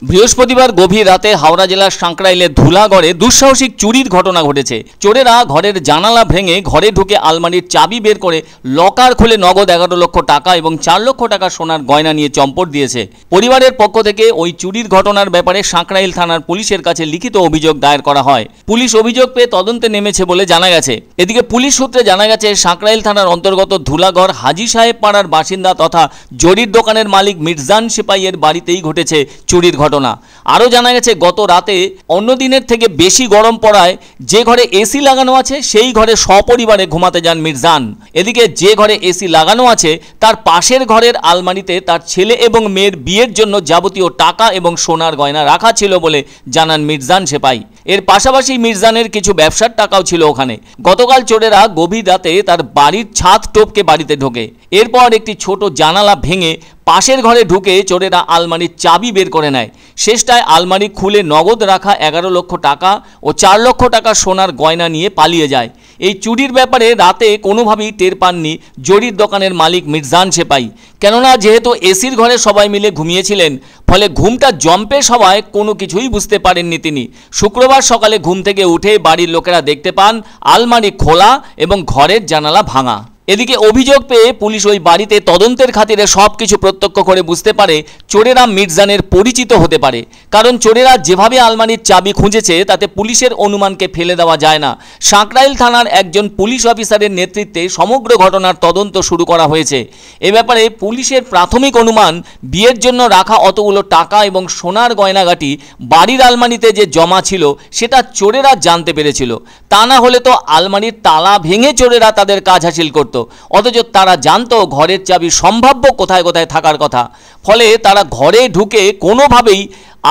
বৃহস্পতিবার গভীর রাতে হাওড়া জেলার সাঁকরাইলের ধুলাগড়ে দুঃসাহসিক চুরির ঘটনা ঘটেছে। চোরেরা ঘরের জানালা ভেঙে ঘরে ঢুকে আলমারির চাবি বের করে লকার খুলে নগদ 11 লক্ষ টাকা এবং 4 লক্ষ টাকা সোনার গয়না নিয়ে চম্পট দিয়েছে। পরিবারের পক্ষ থেকে ওই চুরির ঘটনার ব্যাপারে সাঁকরাইল থানার পুলিশের কাছে লিখিত অভিযোগ দায়ের করা হয়। পুলিশ অভিযোগ পেয়ে তদন্তে নেমেছে বলে জানা গেছে। এদিকে পুলিশ সূত্রে জানা গেছে, সাঁকরাইল থানার অন্তর্গত ধুলাগড় হাজি সাহেব পাড়ার বাসিন্দা তথা জরির দোকানের মালিক মির্জান সিপাইয়ের বাড়িতেই ঘটেছে চুরির ঘটনা। আরও জানা গেছে, গত রাতে অন্য দিনের থেকে বেশি গরম পড়ায় যে ঘরে এসি লাগানো আছে সেই ঘরে সপরিবারে ঘুমাতে যান মির্জান। এদিকে যে ঘরে এসি লাগানো আছে তার পাশের ঘরের আলমারিতে তার ছেলে এবং মেয়ের বিয়ের জন্য যাবতীয় টাকা এবং সোনার গয়না রাখা ছিল বলে জানান মির্জান সেপাই। এর পাশাপাশি মির্জানের কিছু ব্যবসার টাকাও ছিল ওখানে। গতকাল চোরেরা গভীর রাতে তার বাড়ির ছাদ টপকে বাড়িতে ঢোকে। এরপর একটি ছোট জানালা ভেঙে পাশের ঘরে ঢুকে চোরেরা আলমারির চাবি বের করে নেয়। শেষটায় আলমারি খুলে নগদ রাখা 11 লক্ষ টাকা ও 4 লক্ষ টাকা সোনার গয়না নিয়ে পালিয়ে যায়। এই চুরির ব্যাপারে রাতে কোনোভাবেই টের পাননি জরির দোকানের মালিক মির্জান সেপাই। কেননা যেহেতু এসির ঘরে সবাই মিলে ঘুমিয়েছিলেন, ফলে ঘুমটা জম্পে সবাই কোনো কিছুই বুঝতে পারেননি তিনি। শুক্রবার সকালে ঘুম থেকে উঠে বাড়ির লোকেরা দেখতে পান আলমারি খোলা এবং ঘরের জানালা ভাঙা। এদিকে অভিযোগ পেয়ে পুলিশ ওই বাড়িতে তদন্তের খাতিরে সব কিছু প্রত্যক্ষ করে বুঝতে পারে চোরেরা মির্জানের পরিচিত হতে পারে। কারণ চোরেরা যেভাবে আলমারির চাবি খুঁজেছে তাতে পুলিশের অনুমানকে ফেলে দেওয়া যায় না। সাঁকরাইল থানার একজন পুলিশ অফিসারের নেতৃত্বে সমগ্র ঘটনার তদন্ত শুরু করা হয়েছে। এ ব্যাপারে পুলিশের প্রাথমিক অনুমান, বিয়ের জন্য রাখা অতগুলো টাকা এবং সোনার গয়নাগাটি বাড়ির আলমারিতে যে জমা ছিল সেটা চোরেরা জানতে পেরেছিল। তা না হলে তো আলমারির তালা ভেঙে চোরেরা তাদের কাজ হাসিল করত। অথচ তারা জানতো ঘরের চাবি সম্ভাব্য কোথায় কোথায় থাকার কথা। ফলে তারা ঘরে ঢুকে কোনোভাবেই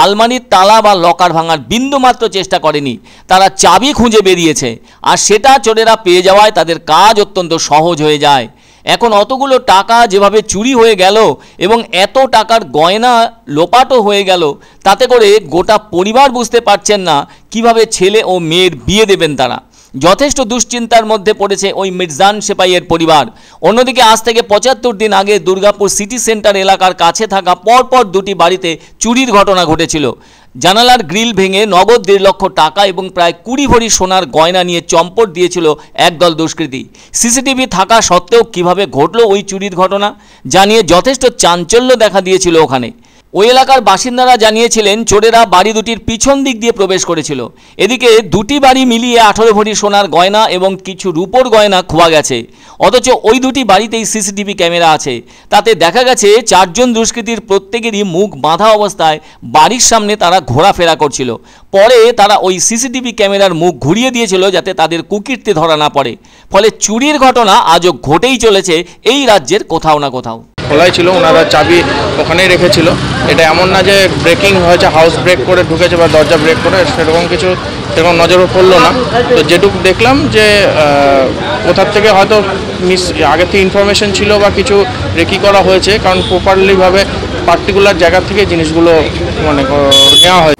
আলমারির তালা বা লকার ভাঙার বিন্দুমাত্র চেষ্টা করেনি। তারা চাবি খুঁজে বেরিয়েছে, আর সেটা চোরেরা পেয়ে যাওয়ায় তাদের কাজ অত্যন্ত সহজ হয়ে যায়। এখন অতগুলো টাকা যেভাবে চুরি হয়ে গেল এবং এত টাকার গয়না লোপাটও হয়ে গেল, তাতে করে গোটা পরিবার বুঝতে পারছেন না কিভাবে ছেলে ও মেয়ের বিয়ে দেবেন তারা। যথেষ্ট দুশ্চিন্তার মধ্যে পড়েছে ওই মির্জান সেপাইয়ের পরিবার। অন্যদিকে আজ থেকে 75 দিন আগে দুর্গাপুর সিটি সেন্টার এলাকার কাছে থাকা পরপর দুটি বাড়িতে চুরির ঘটনা ঘটেছিল। জানালার গ্রিল ভেঙে নগদ 1.5 লক্ষ টাকা এবং প্রায় 20 ভরি সোনার গয়না নিয়ে চম্পট দিয়েছিল একদল দুষ্কৃতী। সিসিটিভি থাকা সত্ত্বেও কিভাবে ঘটল ওই চুরির ঘটনা জানিয়ে যথেষ্ট চাঞ্চল্য দেখা দিয়েছিল ওখানে। ওই এলাকার বাসিন্দারা জানিয়েছিলেন চোরেরা বাড়ি দুটির পিছন দিক দিয়ে প্রবেশ করেছিল। এদিকে দুটি বাড়ি মিলিয়ে 18 ভরি সোনার গয়না এবং কিছু রূপোর গয়না খোয়া গেছে। অথচ ওই দুটি বাড়িতেই সিসিটিভি ক্যামেরা আছে। তাতে দেখা গেছে 4 জন দুষ্কৃতীর প্রত্যেকেরই মুখ বাঁধা অবস্থায় বাড়ির সামনে তারা ঘোরাফেরা করছিল। পরে তারা ওই সিসিটিভি ক্যামেরার মুখ ঘুরিয়ে দিয়েছিল যাতে তাদের কুকীর্তি ধরা না পড়ে। ফলে চুরির ঘটনা আজও ঘটেই চলেছে এই রাজ্যের কোথাও না কোথাও। খোলাই ছিল, ওনারা চাবি ওখানেই রেখেছিল। এটা এমন না যে ব্রেকিং হয়েছে, হাউস ব্রেক করে ঢুকেছে বা দরজা ব্রেক করে, সেরকম নজরও পড়লো না। তো যেটুকু দেখলাম যে কোথার থেকে হয়তো আগে থেকে ইনফরমেশন ছিল বা কিছু রেকি করা হয়েছে, কারণ প্রপারলিভাবে পার্টিকুলার জায়গা থেকে জিনিসগুলো নেওয়া হয়েছে।